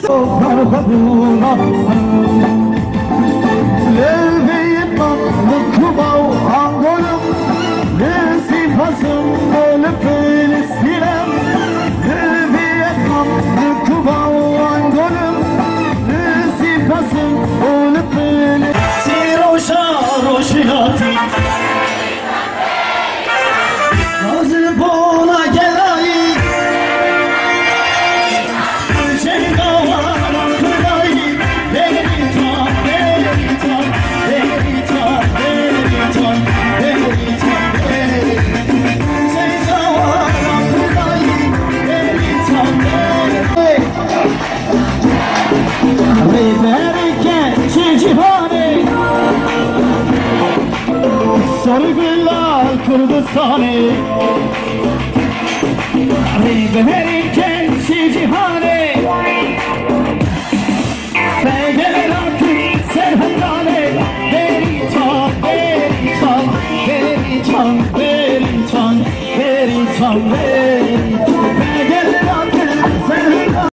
فرخدونا للبيضنا للكوبا وعنقولهم نسي فصل لفلسطين للبيضنا للكوبا وعنقولهم نسي فصل لفلسطين سيرو شارو شياتي نازل بونا جلاي Sarı güller Kürdistan'ı Ribe verirken